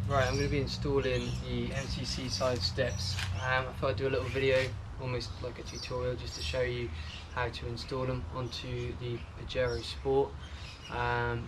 Right, I'm going to be installing the MCC side steps. I thought I'd do a little video, almost like a tutorial, just to show you how to install them onto the Pajero Sport.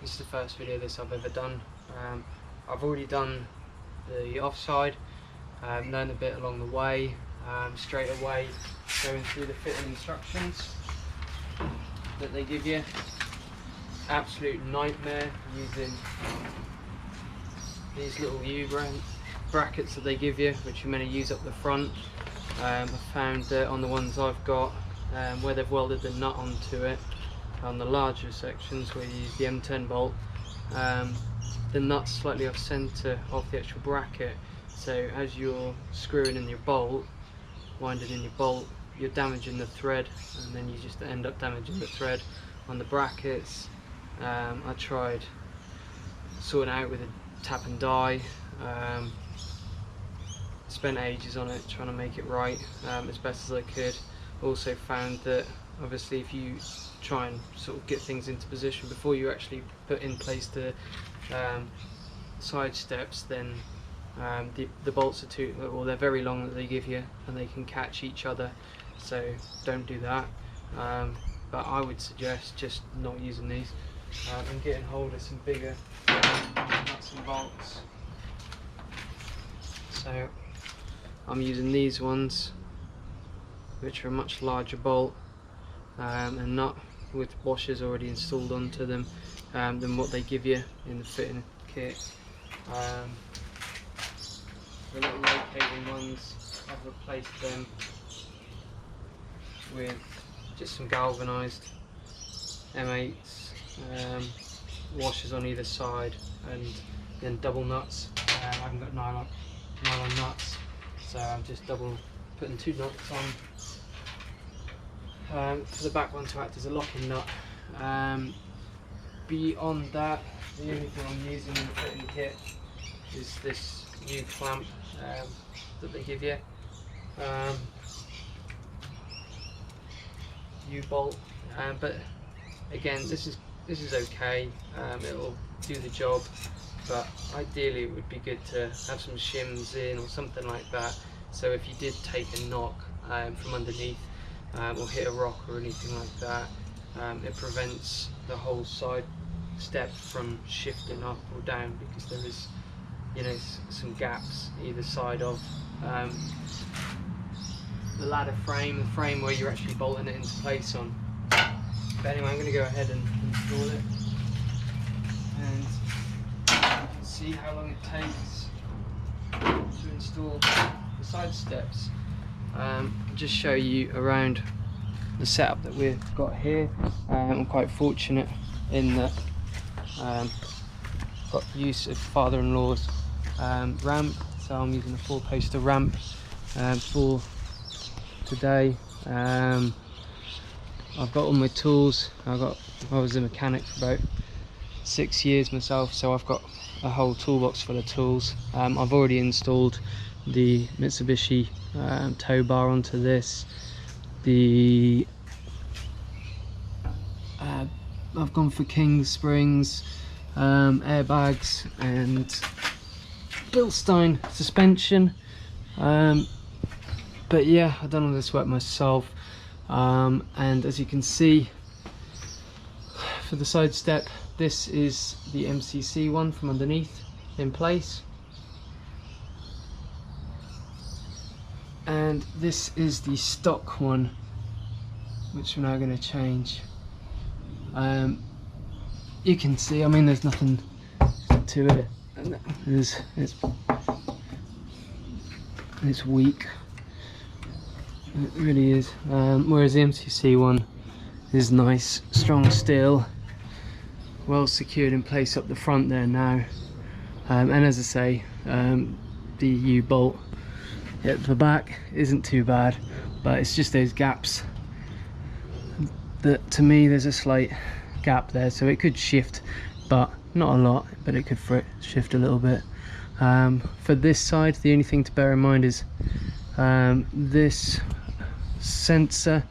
This is the first video of this I've ever done. I've already done the offside, learned a bit along the way, straight away going through the fitting instructions that they give you. Absolute nightmare using these little brackets that they give you, which you're meant to use up the front. I've found that on the ones I've got, where they've welded the nut onto it, on the larger sections where you use the M10 bolt, the nut's slightly off centre of the actual bracket, so as you're screwing in your bolt, winding in your bolt, you're damaging the thread, and then you just end up damaging the thread on the brackets. I tried sorting it out with a tap and die, spent ages on it trying to make it right as best as I could. Also found that obviously if you try and sort of get things into position before you actually put in place the side steps, then the bolts are too, well, they're very long that they give you, and they can catch each other, so don't do that. But I would suggest just not using these and getting hold of some bigger nuts and bolts. So I'm using these ones, which are a much larger bolt and nut with washers already installed onto them than what they give you in the fitting kit. The little locating ones, I've replaced them with just some galvanised M8s, washers on either side, and then double nuts. I haven't got nylon nuts, so I'm just putting two nuts on for the back one to act as a locking nut. Beyond that, the only thing I'm using in the fitting kit is this new clamp that they give you, U-bolt, but again, this is okay. It'll do the job, but ideally it would be good to have some shims in or something like that, so if you did take a knock from underneath or hit a rock or anything like that, it prevents the whole side step from shifting up or down, because there is, you know, some gaps either side of the ladder frame, the frame where you're actually bolting it into place on. But anyway, I'm going to go ahead and install it, and you can see how long it takes to install the side steps. Just show you around the setup that we've got here. I'm quite fortunate in that got use of father-in-law's ramp, so I'm using a 4-poster ramp for today. I've got all my tools. I was a mechanic for about 6 years myself, so I've got a whole toolbox full of tools. I've already installed the Mitsubishi tow bar onto this. I've gone for King springs, airbags, and Bilstein suspension. But yeah, I've done all this work myself, and as you can see, for the side step, this is the MCC one from underneath in place, and this is the stock one, which we're now going to change. You can see, I mean, there's nothing to it. It's weak. It really is. Whereas the MCC one is nice, strong steel, well secured in place up the front there now. And as I say, the U-bolt at the back isn't too bad, but it's just those gaps that, to me, there's a slight gap there, so it could shift, but not a lot, but it could shift a little bit. For this side, the only thing to bear in mind is this sensor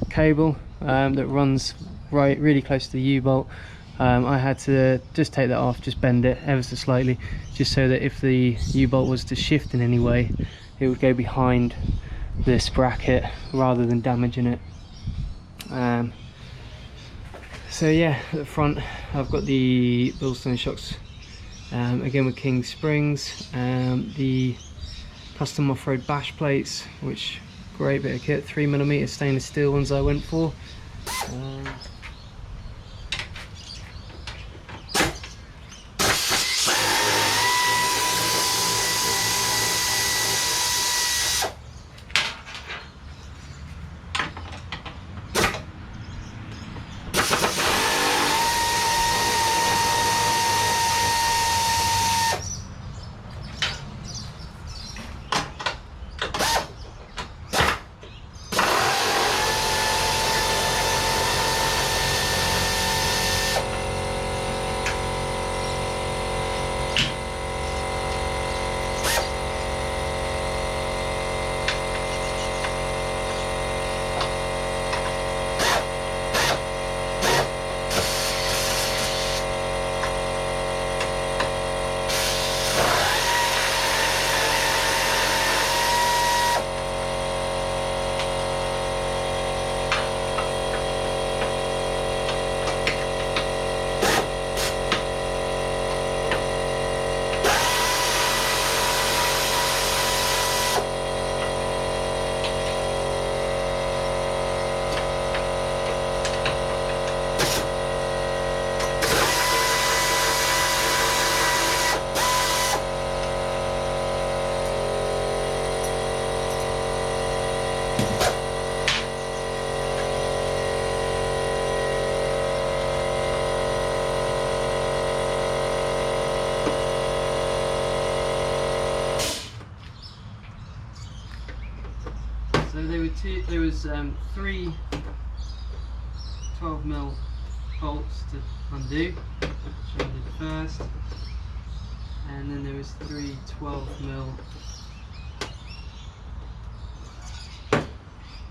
cable that runs really close to the U-bolt I had to just take that off, just bend it ever so slightly, just so that if the U-bolt was to shift in any way, it would go behind this bracket rather than damaging it. So yeah, at the front I've got the Bilstone shocks, again with King springs, the custom off-road bash plates, which great bit of kit, 3mm stainless steel ones I went for. So there was three 12mm bolts to undo, which I did first, and then there was three 12mm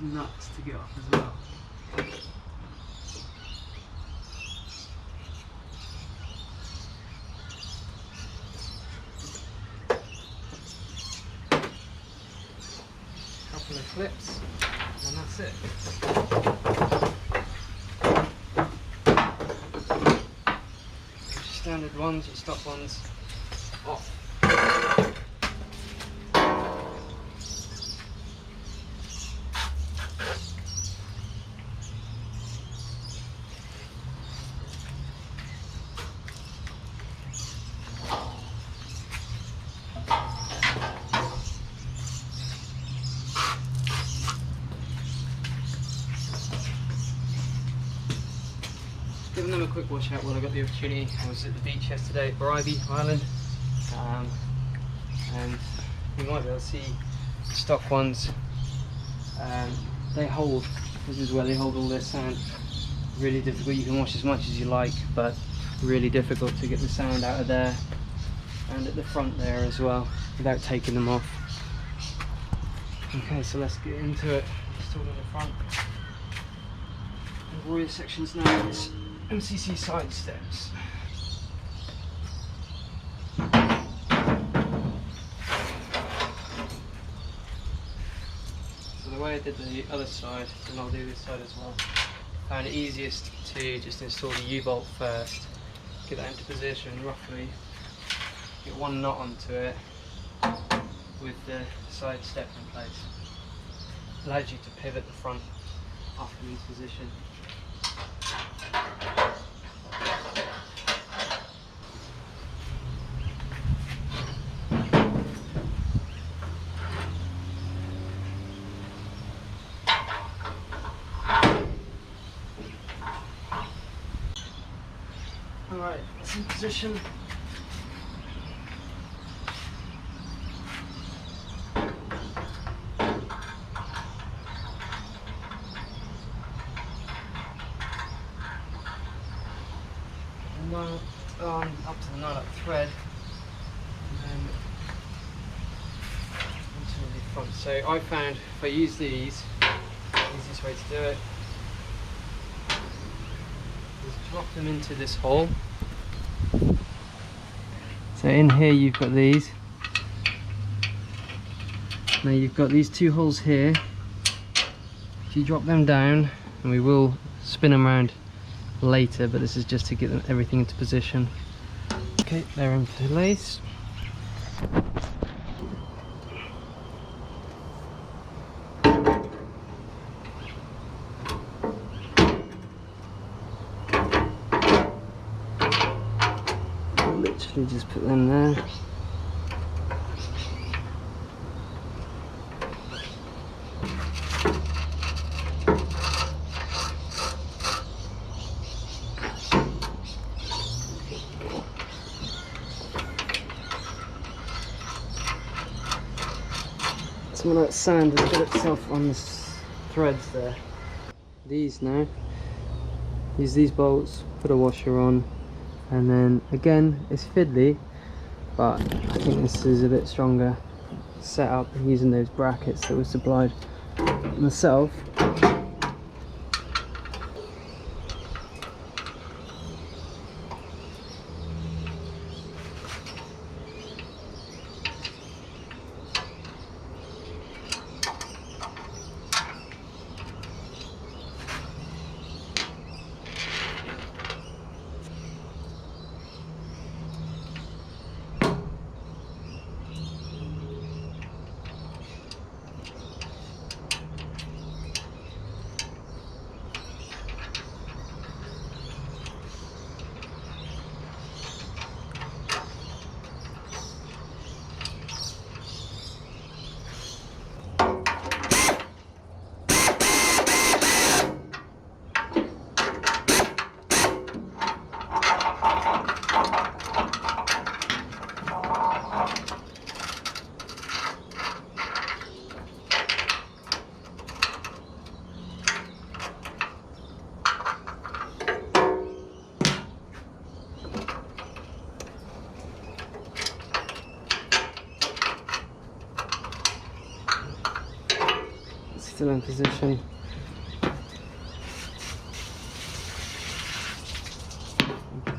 nuts to get off as well. Couple of clips, and that's it. Standard ones, your stock ones off. Giving them a quick wash out while I got the opportunity. I was at the beach yesterday at Bribey Island, and you might be able to see stock ones. They hold, this is where they hold all their sand. Really difficult. You can wash as much as you like, but really difficult to get the sand out of there and at the front there as well without taking them off. Okay, so let's get into it. Installed on the front. The Warrior section's now is MCC side steps. So the way I did the other side, and I'll do this side as well, I found it easiest to just install the U-bolt first, get that into position roughly, get one knot onto it with the side step in place. Allows you to pivot the front up and into position. Alright, it's in position. Up to the nut-up thread, and then onto the front. So I found if I use these, the easiest way to do it is drop them into this hole. So in here you've got these. Now you've got these two holes here. If you drop them down, and we will spin them around later, but this is just to get them, everything into position. Okay, they're in place. I'll literally just put them there. Some of that sand has got itself on the threads there. These now, use these bolts, put a washer on, and then again it's fiddly, but I think this is a bit stronger setup using those brackets that were supplied myself. Still in position.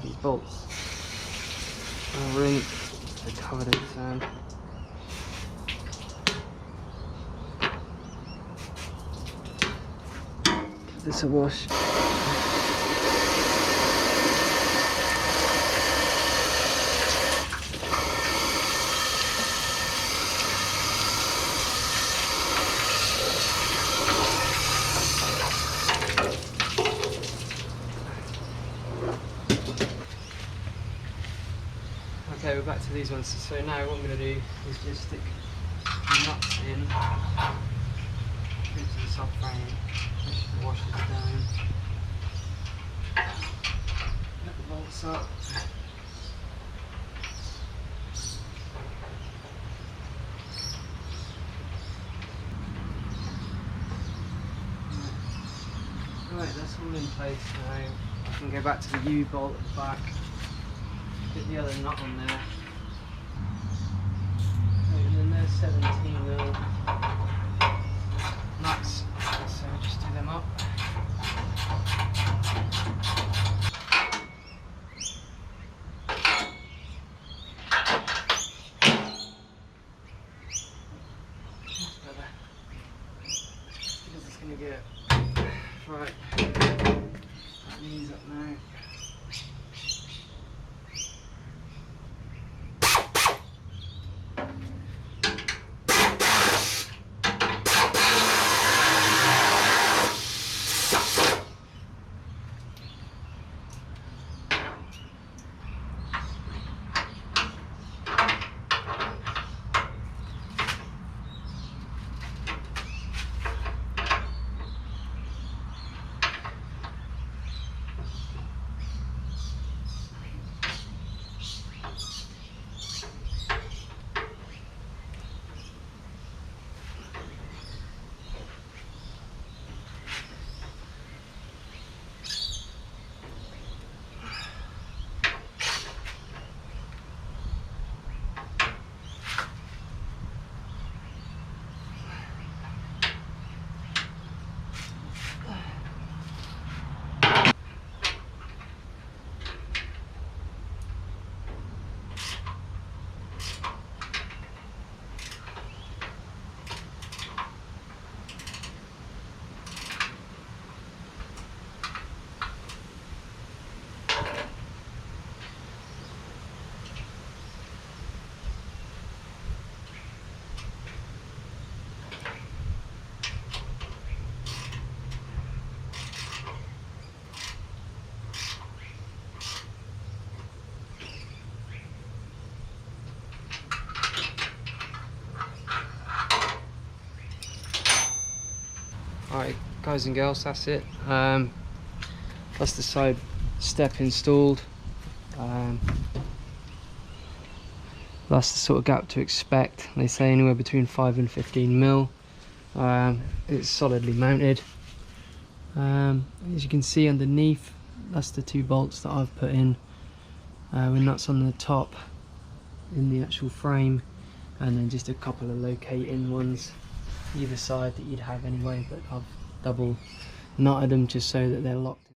These bolts are in, they're covered in sand. Give this a wash. Okay, we're back to these ones. So now what I'm going to do is just stick the nuts in into the subframe, make sure the washers are down, get the bolts up. Right, that's all in place now. I can go back to the U-bolt at the back. Get the other nut on there. And then there's 17 little nuts. So just do them up. That's better. Because it's going to get right. These up now. Alright guys and girls, that's it. That's the side step installed. That's the sort of gap to expect. They say anywhere between 5 and 15 mil. It's solidly mounted. As you can see underneath, that's the 2 bolts that I've put in, with nuts on the top in the actual frame, and then just a couple of locating ones either side that you'd have anyway, but I've double knotted them just so that they're locked.